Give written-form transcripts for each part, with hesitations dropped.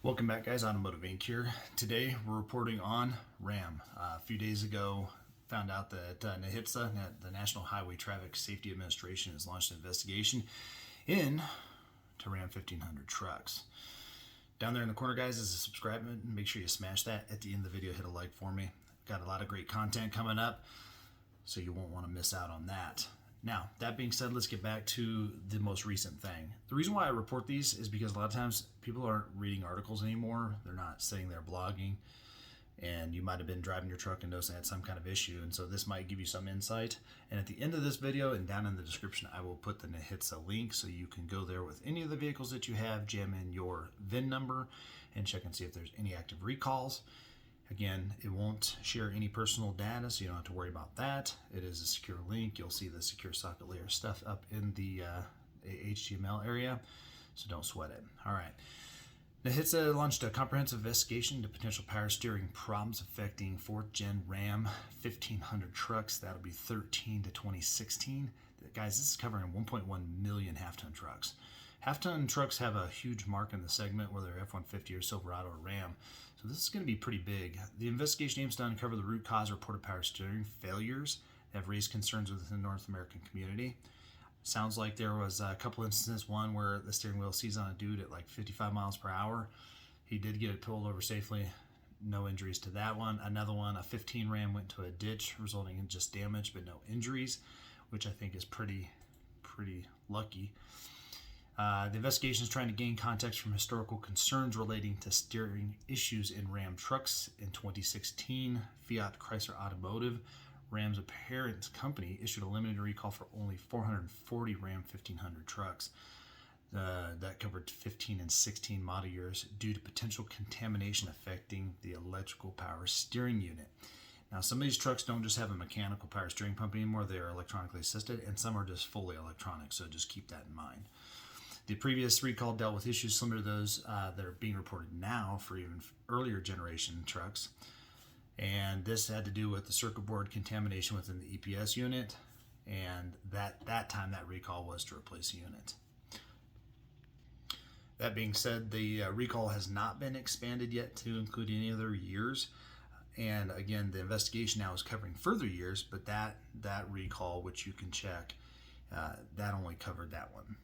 Welcome back, guys. Automotive Inc. here. Today we're reporting on RAM. A few days ago, found out that NHTSA, the National Highway Traffic Safety Administration, has launched an investigation into RAM 1500 trucks. Down there in the corner, guys, is a subscribe button. Make sure you smash that. At the end of the video, hit a like for me. Got a lot of great content coming up, so you won't want to miss out on that. Now, that being said, let's get back to the most recent thing. The reason why I report these is because a lot of times people aren't reading articles anymore. They're not sitting there blogging, and you might have been driving your truck and noticed it had some kind of issue, and so this might give you some insight. And at the end of this video and down in the description, I will put the NHTSA link so you can go there with any of the vehicles that you have, jam in your VIN number, and check and see if there's any active recalls. Again, it won't share any personal data, so you don't have to worry about that. It is a secure link. You'll see the secure socket layer stuff up in the HTML area, so don't sweat it. All right. NHTSA launched a comprehensive investigation into potential power steering problems affecting 4th Gen Ram 1500 trucks. That'll be 13 to 2016. Guys, this is covering 1.1 million half-ton trucks. Half-ton trucks have a huge mark in the segment, whether F-150 or Silverado or Ram. So this is going to be pretty big. The investigation aims to uncover the root cause of reported power steering failures that have raised concerns within the North American community. Sounds like there was a couple instances, one where the steering wheel seized on a dude at like 55 miles per hour. He did get it pulled over safely. No injuries to that one. Another one, a 15 Ram went to a ditch, resulting in just damage but no injuries, which I think is pretty lucky. The investigation is trying to gain context from historical concerns relating to steering issues in Ram trucks. In 2016, Fiat Chrysler Automotive, Ram's parent company, issued a limited recall for only 440 Ram 1500 trucks. That covered 15 and 16 model years due to potential contamination affecting the electrical power steering unit. Now, some of these trucks don't just have a mechanical power steering pump anymore. They are electronically assisted, and some are just fully electronic, so just keep that in mind. The previous recall dealt with issues similar to those that are being reported now for even earlier generation trucks. And this had to do with the circuit board contamination within the EPS unit. And that time that recall was to replace a unit. That being said, the recall has not been expanded yet to include any other years. And again, the investigation now is covering further years, but that recall, which you can check, that only covered that one.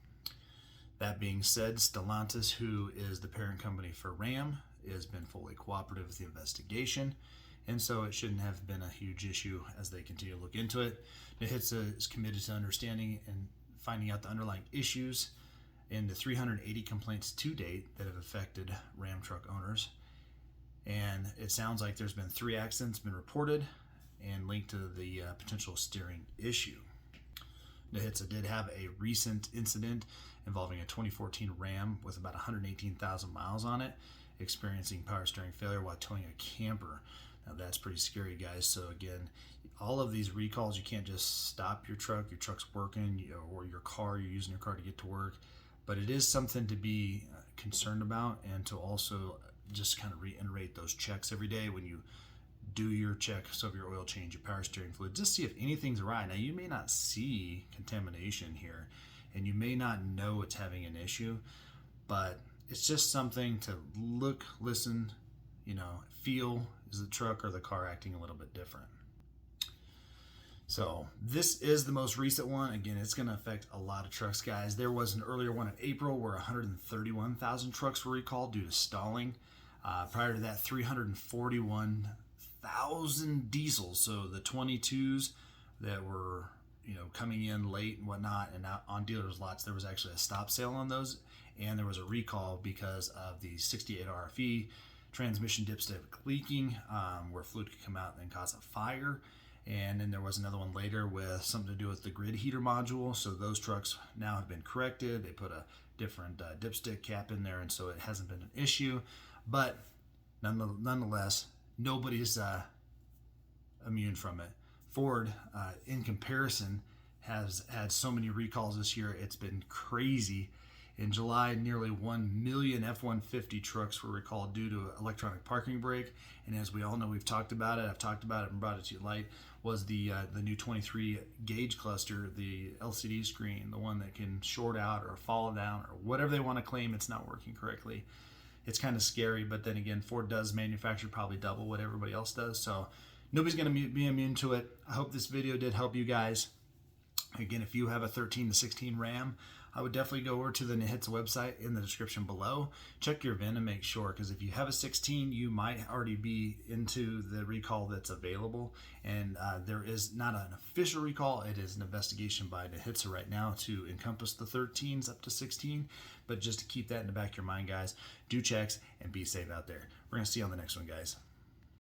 That being said, Stellantis, who is the parent company for Ram, has been fully cooperative with the investigation, and so it shouldn't have been a huge issue as they continue to look into it. NHTSA is committed to understanding and finding out the underlying issues in the 380 complaints to date that have affected Ram truck owners. And it sounds like there's been 3 accidents been reported and linked to the potential steering issue. NHTSA did have a recent incident involving a 2014 Ram with about 118,000 miles on it, experiencing power steering failure while towing a camper. Now that's pretty scary, guys. So again, all of these recalls, you can't just stop your truck. Your truck's working, or your car, you're using your car to get to work. But it is something to be concerned about, and to also just kind of reiterate those checks every day when you do your checks of your oil change, your power steering fluid, just see if anything's right. Now, you may not see contamination here, and you may not know it's having an issue, but it's just something to look, listen, feel. Is the truck or the car acting a little bit different? So this is the most recent one. Again, it's going to affect a lot of trucks, guys. There was an earlier one in April where 131,000 trucks were recalled due to stalling. Prior to that, 341,000 diesels. So the 22s that were coming in late and whatnot, and out on dealers' lots, there was actually a stop sale on those, and there was a recall because of the 68 RFE transmission dipstick leaking, where fluid could come out and then cause a fire. And then there was another one later with something to do with the grid heater module. So those trucks now have been corrected. They put a different dipstick cap in there, and so it hasn't been an issue. But nonetheless, nobody's immune from it. Ford, in comparison, has had so many recalls this year. It's been crazy. In July, nearly 1 million F-150 trucks were recalled due to electronic parking brake. And as we all know, we've talked about it, I've talked about it and brought it to light, was the new 23 gauge cluster, the LCD screen, the one that can short out or fall down or whatever they want to claim it's not working correctly. it's kind of scary. But then again, Ford does manufacture probably double what everybody else does, so nobody's going to be immune to it. I hope this video did help you guys. Again, if you have a 13 to 16 Ram, I would definitely go over to the NHTSA website in the description below. Check your VIN and make sure, because if you have a 16, you might already be into the recall that's available. And there is not an official recall. It is an investigation by NHTSA right now to encompass the 13s up to 16. But just to keep that in the back of your mind, guys, do checks and be safe out there. We're going to see you on the next one, guys.